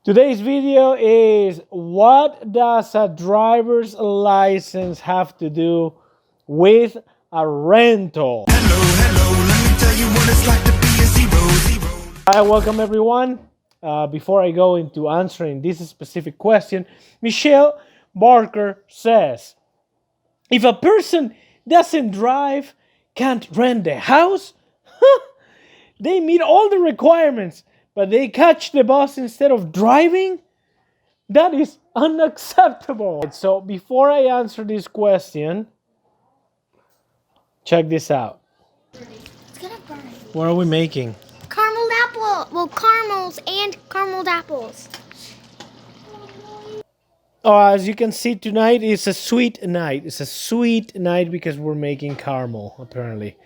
Today's video is what does a driver's license have to do with a rental? Let me tell you what it's like to be a zero. Hi, welcome everyone. Before I go into answering this specific question, Michelle Barker says, if a person doesn't drive, can't rent a house, they meet all the requirements, but they catch the bus instead of driving? That is unacceptable. So before I answer this question, check this out. It's gonna burn. What are we making? Carameled apple. Well, caramels and carameled apples. Oh, as you can see tonight, it's a sweet night. It's a sweet night because we're making caramel, apparently.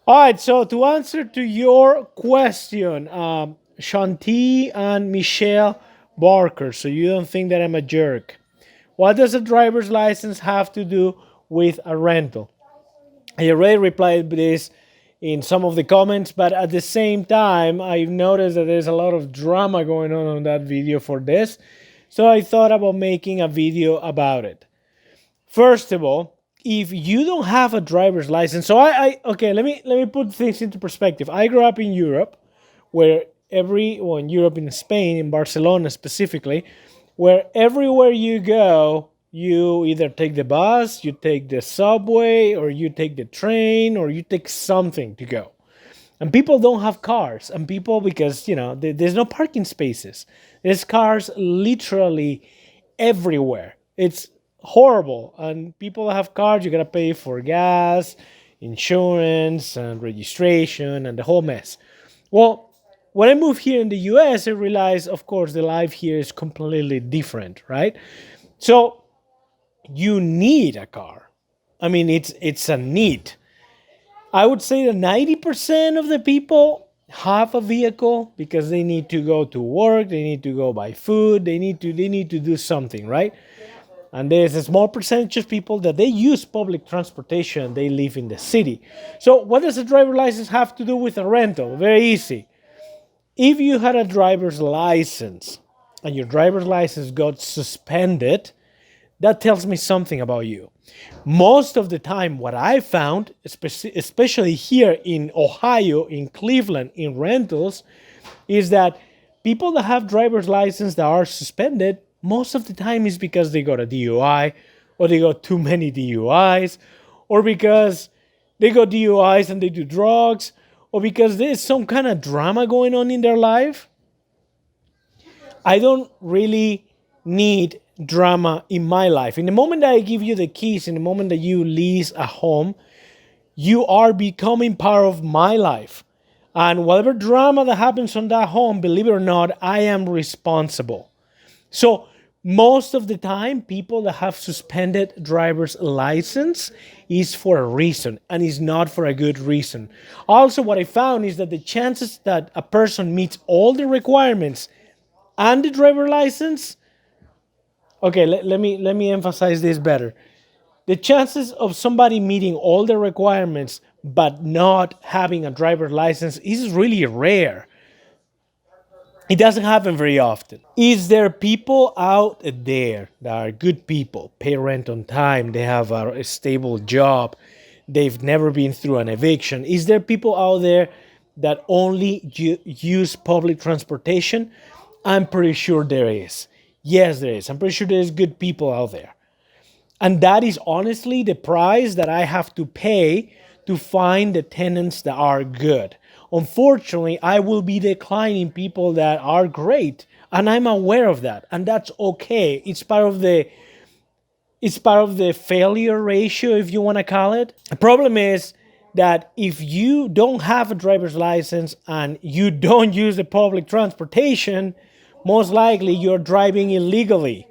All right, so to answer to your question, Shanti and Michelle Barker, so you don't think that I'm a jerk. What does a driver's license have to do with a rental? I already replied this in some of the comments, but at the same time, I've noticed that there's a lot of drama going on that video for this. So I thought about making a video about it. First of all, if you don't have a driver's license, so okay, let me put things into perspective. I grew up in Europe, where in Europe, in Spain, in Barcelona specifically, where everywhere you go, you either take the bus, you take the subway, or you take the train, or you take something to go. And people don't have cars, and people, because there's no parking spaces. There's cars literally everywhere. It's horrible. And people that have cars, you gotta pay for gas, insurance, and registration, and the whole mess. Well, when I moved here in the US, I realized, of course, the life here is completely different, right? So you need a car. I mean, it's a need. I would say that 90% of the people have a vehicle because they need to go to work, they need to go buy food, they need to do something, right? And there's a small percentage of people that they use public transportation, they live in the city. So what does a driver's license have to do with a rental? Very easy. If you had a driver's license and your driver's license got suspended, that tells me something about you. Most of the time, what I found, especially here in Ohio, in Cleveland, in rentals, is that people that have driver's license that are suspended, most of the time is because they got a DUI, or they got too many DUIs, or because they got DUIs and they do drugs, or because there's some kind of drama going on in their life. I don't really need drama in my life. In the moment that I give you the keys, in the moment that you lease a home, you are becoming part of my life. And whatever drama that happens on that home, believe it or not, I am responsible. So most of the time, people that have suspended driver's license is for a reason, and is not for a good reason. Also, what I found is that the chances that a person meets all the requirements and the driver license, okay, let me emphasize this better. The chances of somebody meeting all the requirements but not having a driver's license is really rare. It doesn't happen very often. Is there people out there that are good people, pay rent on time, they have a stable job, they've never been through an eviction? Is there people out there that only use public transportation? I'm pretty sure there is. Yes, there is. I'm pretty sure there's good people out there. And that is honestly the price that I have to pay to find the tenants that are good. Unfortunately, I will be declining people that are great, and I'm aware of that, and that's okay. It's part of the failure ratio, if you want to call it. The problem is that if you don't have a driver's license and you don't use the public transportation, most likely you're driving illegally.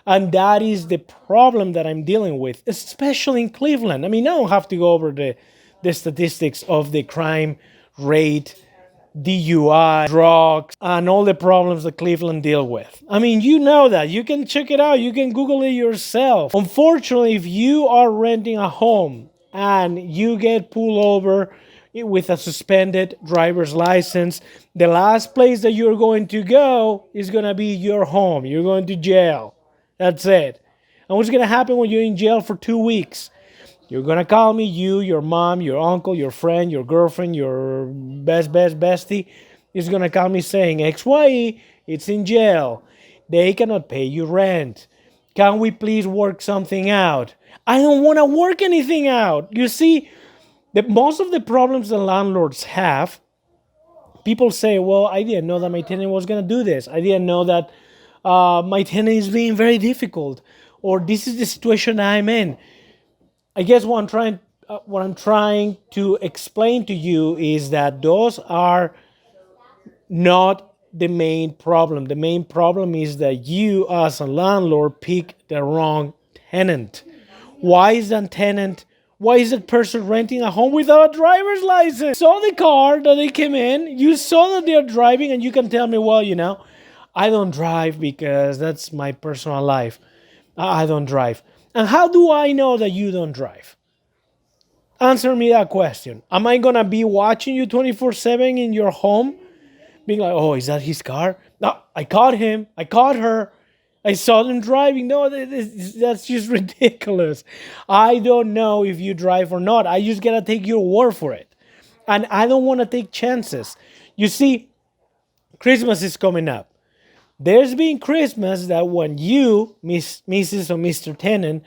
And that is the problem that I'm dealing with, especially in Cleveland. I mean, I don't have to go over the statistics of the crime rate, DUI, drugs, and all the problems that Cleveland deal with. I mean, you know that. You can check it out. You can Google it yourself. Unfortunately, if you are renting a home and you get pulled over, with a suspended driver's license. The last place that you're going to go is going to be your home. You're going to jail. That's it. And what's going to happen when you're in jail for 2 weeks? You're going to call me, you, your mom, your uncle, your friend, your girlfriend, your best bestie is going to call me saying, XYE, it's in jail. They cannot pay you rent. Can we please work something out? I don't want to work anything out. You see, most of the problems the landlords have, people say, well, I didn't know that my tenant was going to do this. I didn't know that my tenant is being very difficult, or this is the situation I'm in. I guess what I'm trying to explain to you is that those are not the main problem. The main problem is that you, as a landlord, pick the wrong tenant. Why is that tenant? Why is that person renting a home without a driver's license? You saw the car that they came in. You saw that they're driving, and you can tell me, well, I don't drive because that's my personal life. I don't drive. And how do I know that you don't drive? Answer me that question. Am I going to be watching you 24/7 in your home? Being like, oh, is that his car? No, I caught him. I caught her. I saw them driving. No, that's just ridiculous. I don't know if you drive or not. I just got to take your word for it. And I don't want to take chances. You see, Christmas is coming up. There's been Christmas that when you, Mrs. or Mr. Tennant,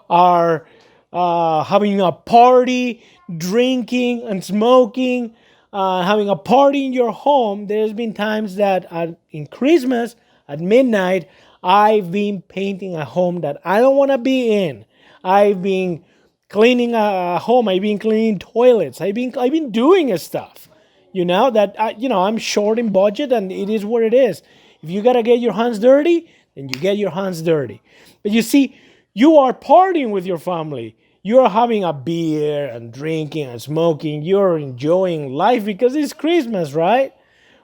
are having a party, drinking and smoking, having a party in your home, there's been times that in Christmas at midnight, I've been painting a home that I don't want to be in. I've been cleaning a home. I've been cleaning toilets. I've been doing stuff. I'm short in budget, and it is what it is. If you gotta get your hands dirty, then you get your hands dirty. But you see, you are partying with your family. You're having a beer and drinking and smoking. You're enjoying life because it's Christmas, right?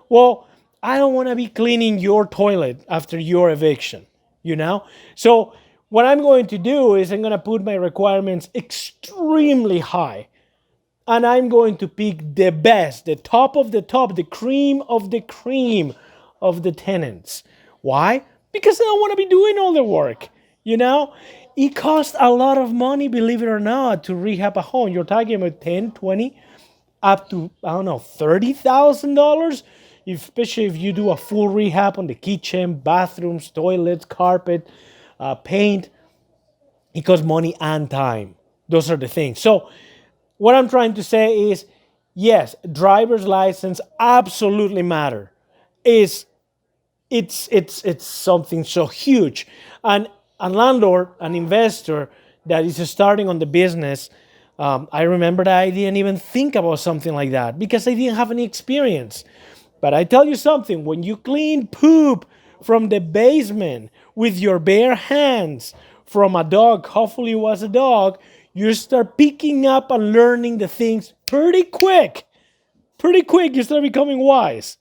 Well, I don't want to be cleaning your toilet after your eviction, So what I'm going to do is I'm going to put my requirements extremely high. And I'm going to pick the best, the top of the top, the cream of the cream of the tenants. Why? Because I don't want to be doing all the work. It costs a lot of money, believe it or not, to rehab a home. You're talking about 10, 20, up to, I don't know, $30,000, especially if you do a full rehab on the kitchen, bathrooms, toilets, carpet, paint. It costs money and time. Those are the things. So what I'm trying to say is, yes, driver's license absolutely matter. It's something so huge. And a landlord, an investor that is starting on the business, I remember that I didn't even think about something like that because I didn't have any experience. But I tell you something, when you clean poop from the basement with your bare hands from a dog, hopefully it was a dog, you start picking up and learning the things pretty quick. Pretty quick, you start becoming wise.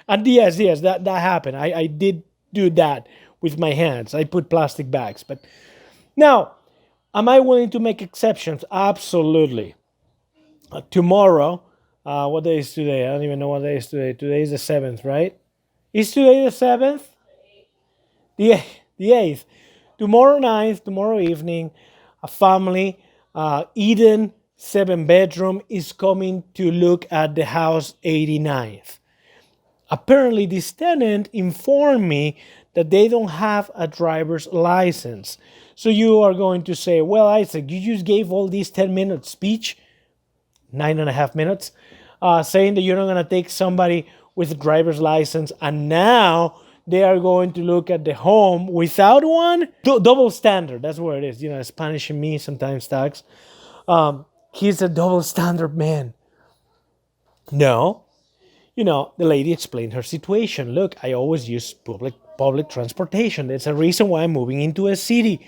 And yes, that happened. I did do that with my hands. I put plastic bags. But now, am I willing to make exceptions? Absolutely. Tomorrow, what day is today? I don't even know what day is today. Today is the 7th, right? Is today the 7th? The 8th. Tomorrow night, tomorrow evening, a family, Eden, 7-bedroom, is coming to look at the house 89th. Apparently, this tenant informed me that they don't have a driver's license. So you are going to say, well, Isaac, you just gave all these 10-minute speech, 9.5 minutes, saying that you're not going to take somebody with a driver's license, and now they are going to look at the home without one? Double standard, that's what it is. Spanish in me sometimes talks. He's a double standard man. No. The lady explained her situation. Look, I always use public transportation. That's a reason why I'm moving into a city.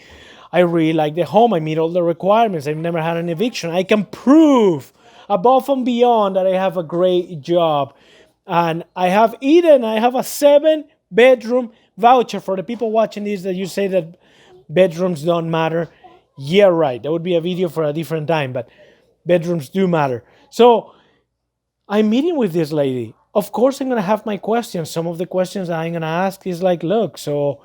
I really like the home. I meet all the requirements. I've never had an eviction. I can prove above and beyond that I have a great job. And I have Eden. I have a 7-bedroom voucher. For the people watching this that you say that bedrooms don't matter. Yeah, right. That would be a video for a different time. But bedrooms do matter. So I'm meeting with this lady. Of course, I'm gonna have my questions. Some of the questions I'm gonna ask is like, look, so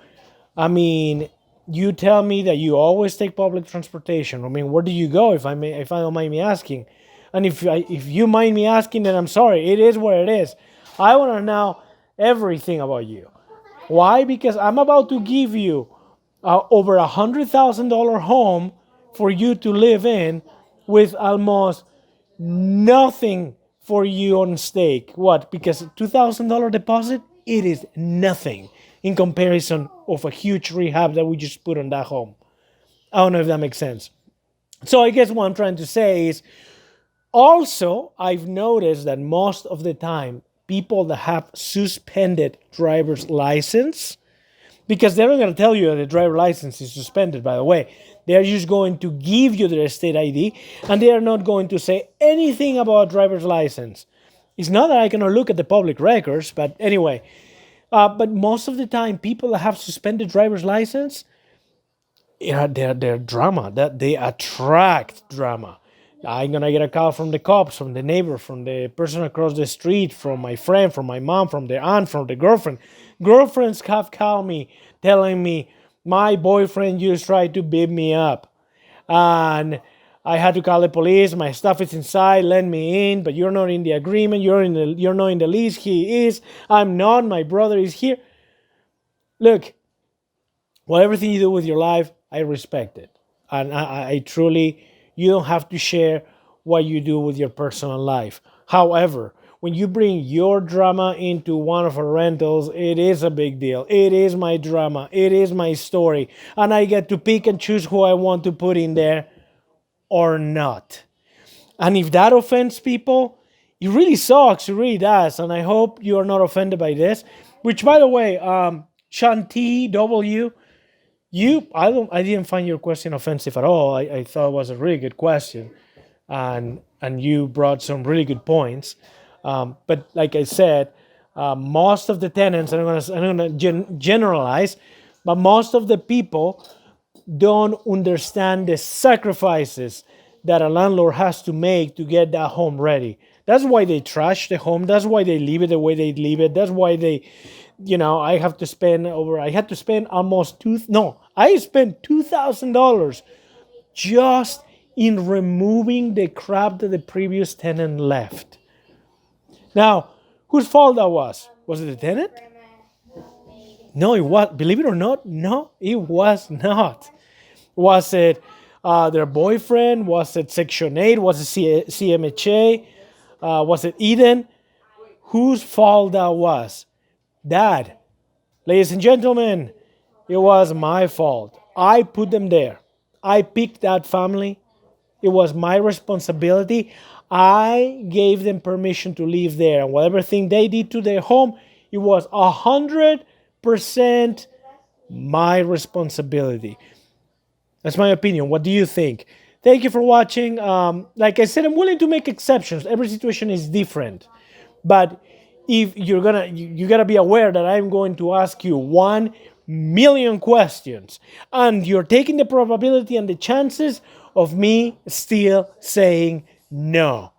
I mean, you tell me that you always take public transportation. I mean, where do you go if I don't mind me asking? And if you mind me asking, then I'm sorry. It is what it is. I want to know everything about you. Why? Because I'm about to give you over $100,000 home for you to live in with almost nothing for you on stake. What? Because $2,000 deposit, it is nothing in comparison of a huge rehab that we just put on that home. I don't know if that makes sense. So I guess what I'm trying to say is also I've noticed that most of the time people that have suspended driver's license, because they're not going to tell you that the driver license is suspended, by the way. They're just going to give you their state ID, and they are not going to say anything about driver's license. It's not that I cannot look at the public records, but anyway. But most of the time, people that have suspended driver's license, yeah, they're drama. That they attract drama. I'm gonna get a call from the cops, from the neighbor, from the person across the street, from my friend, from my mom, from the aunt, from the girlfriend. Girlfriends have called me telling me my boyfriend just tried to beat me up, and I had to call the police. My stuff is inside. Let me in, but you're not in the agreement. You're not in the lease. He is. I'm not. My brother is here. Look, well, everything you do with your life, I respect it. And I truly, you don't have to share what you do with your personal life. However, when you bring your drama into one of our rentals, it is a big deal. It is my drama. It is my story. And I get to pick and choose who I want to put in there or not. And if that offends people, it really sucks. It really does. And I hope you are not offended by this. Which, by the way, Shanti W, I didn't find your question offensive at all. I thought it was a really good question, and you brought some really good points. But like I said, most of the tenants, I'm gonna generalize, but most of the people don't understand the sacrifices that a landlord has to make to get that home ready. That's why they trash the home. That's why they leave it the way they leave it. That's why they, I had to spend almost I spent $2,000 just in removing the crap that the previous tenant left. Now, whose fault that was? Was it the tenant? No, it was. Believe it or not, no, it was not. Was it their boyfriend? Was it Section 8? Was it CMHA? Was it Eden? Whose fault that was? Dad. Ladies and gentlemen, it was my fault. I put them there. I picked that family. It was my responsibility. I gave them permission to live there. And whatever thing they did to their home, it was 100% my responsibility. That's my opinion. What do you think? Thank you for watching. Like I said, I'm willing to make exceptions. Every situation is different. But if you gotta be aware that I'm going to ask you 1 million questions, and you're taking the probability and the chances of me still saying no.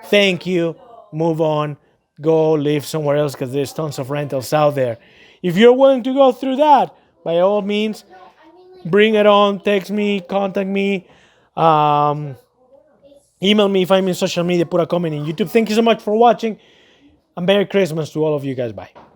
Thank you. Move on. Go live somewhere else because there's tons of rentals out there. If you're willing to go through that, by all means, bring it on. Text me, contact me, um, email me, find me in social media, put a comment in YouTube. Thank you so much for watching, and Merry Christmas to all of you guys. Bye.